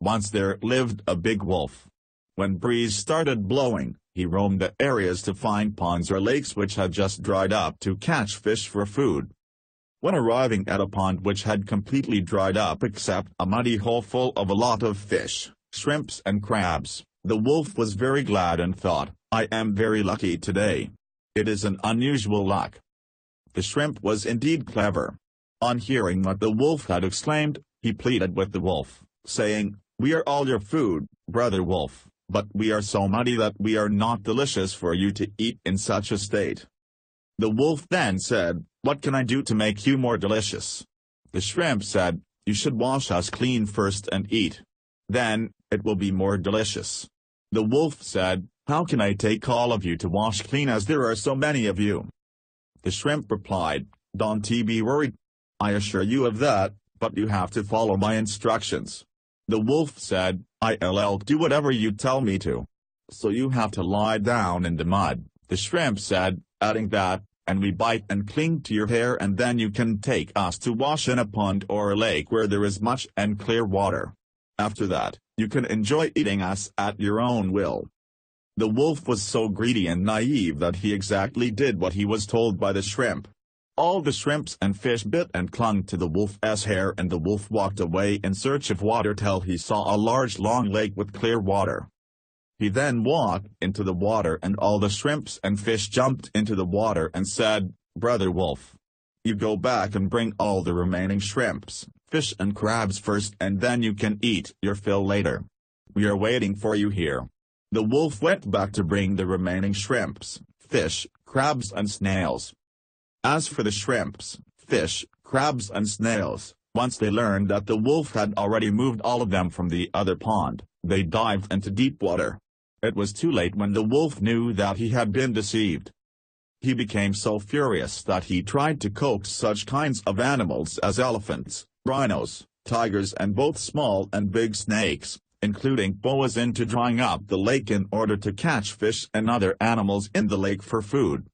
Once there lived a big wolf. When breeze started blowing, he roamed the areas to find ponds or lakes which had just dried up to catch fish for food. When arriving at a pond which had completely dried up except a muddy hole full of a lot of fish, shrimps and crabs, the wolf was very glad and thought, "I am very lucky today. It is an unusual luck." The shrimp was indeed clever. On hearing what the wolf had exclaimed, he pleaded with the wolf, saying, "We are all your food, brother wolf, but we are so muddy that we are not delicious for you to eat in such a state." The wolf then said, "What can I do to make you more delicious?" The shrimp said, "You should wash us clean first and eat. Then, it will be more delicious." The wolf said, "How can I take all of you to wash clean as there are so many of you?" The shrimp replied, "Don't be worried. I assure you of that, but you have to follow my instructions." The wolf said, "I'll do whatever you tell me to. So you have to lie down in the mud," the shrimp said, adding that, "and we bite and cling to your hair and then you can take us to wash in a pond or a lake where there is much and clear water. After that, you can enjoy eating us at your own will." The wolf was so greedy and naive that he exactly did what he was told by the shrimp. All the shrimps and fish bit and clung to the wolf's hair and the wolf walked away in search of water till he saw a large long lake with clear water. He then walked into the water and all the shrimps and fish jumped into the water and said, "Brother wolf, you go back and bring all the remaining shrimps, fish and crabs first and then you can eat your fill later. We are waiting for you here." The wolf went back to bring the remaining shrimps, fish, crabs and snails. As for the shrimps, fish, crabs and snails, once they learned that the wolf had already moved all of them from the other pond, they dived into deep water. It was too late when the wolf knew that he had been deceived. He became so furious that he tried to coax such kinds of animals as elephants, rhinos, tigers and both small and big snakes, including boas into drying up the lake in order to catch fish and other animals in the lake for food.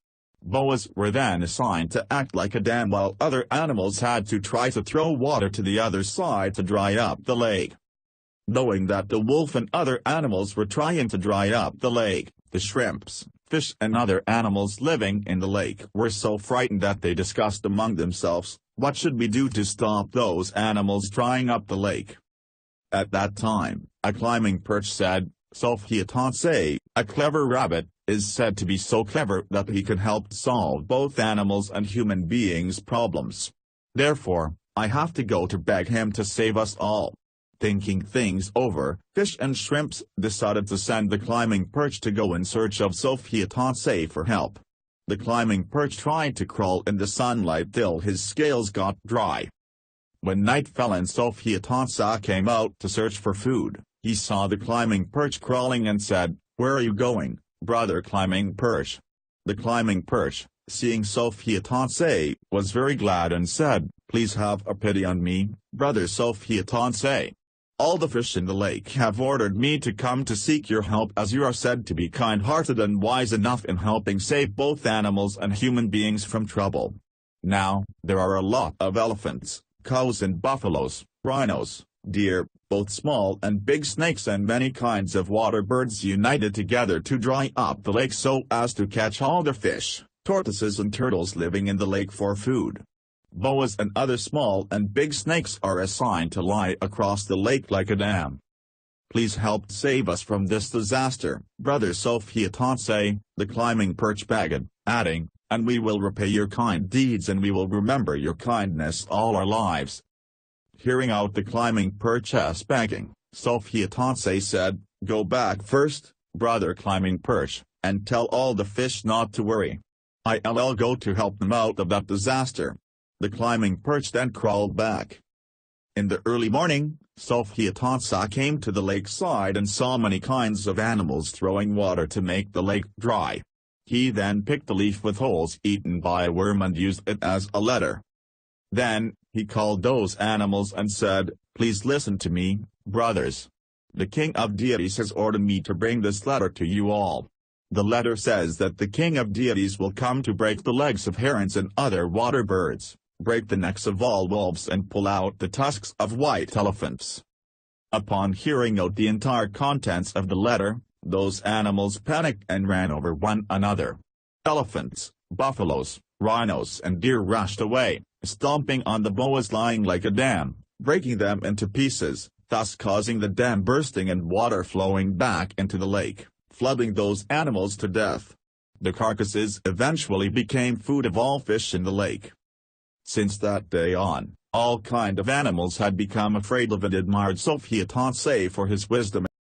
Boas were then assigned to act like a dam while other animals had to try to throw water to the other side to dry up the lake. Knowing that the wolf and other animals were trying to dry up the lake, the shrimps, fish and other animals living in the lake were so frightened that they discussed among themselves, "What should we do to stop those animals drying up the lake?" At that time, a climbing perch said, "Sophiatanse, a clever rabbit, is said to be so clever that he can help solve both animals and human beings' problems. Therefore, I have to go to beg him to save us all." Thinking things over, fish and shrimps decided to send the climbing perch to go in search of Sophiatanse for help. The climbing perch tried to crawl in the sunlight till his scales got dry. When night fell and Sophiatanse came out to search for food, he saw the climbing perch crawling and said, "Where are you going, brother climbing perch?" The climbing perch, seeing Sophiatanse, was very glad and said, "Please have a pity on me, brother Sophiatanse. All the fish in the lake have ordered me to come to seek your help as you are said to be kind-hearted and wise enough in helping save both animals and human beings from trouble. Now, there are a lot of elephants, cows and buffaloes, rhinos, deer, both small and big snakes and many kinds of water birds united together to dry up the lake so as to catch all the fish, tortoises and turtles living in the lake for food. Boas and other small and big snakes are assigned to lie across the lake like a dam. Please help save us from this disaster, brother Sophiatanse," the climbing perch begged, adding, "and we will repay your kind deeds and we will remember your kindness all our lives." Hearing out the climbing perch's begging, Sophiatanse said, "Go back first, brother climbing perch, and tell all the fish not to worry. I'll go to help them out of that disaster." The climbing perch then crawled back. In the early morning, Sophiatanse came to the lakeside and saw many kinds of animals throwing water to make the lake dry. He then picked a leaf with holes eaten by a worm and used it as a letter. Then, he called those animals and said, "Please listen to me, brothers. The king of deities has ordered me to bring this letter to you all. The letter says that the king of deities will come to break the legs of herons and other water birds, break the necks of all wolves and pull out the tusks of white elephants. Upon hearing out the entire contents of the letter, those animals panicked and ran over one another. Elephants, buffaloes, rhinos and deer rushed away, stomping on the boas lying like a dam, breaking them into pieces, thus causing the dam bursting and water flowing back into the lake, flooding those animals to death. The carcasses eventually became food of all fish in the lake. Since that day on, all kind of animals had become afraid of and admired Sophiatontse for his wisdom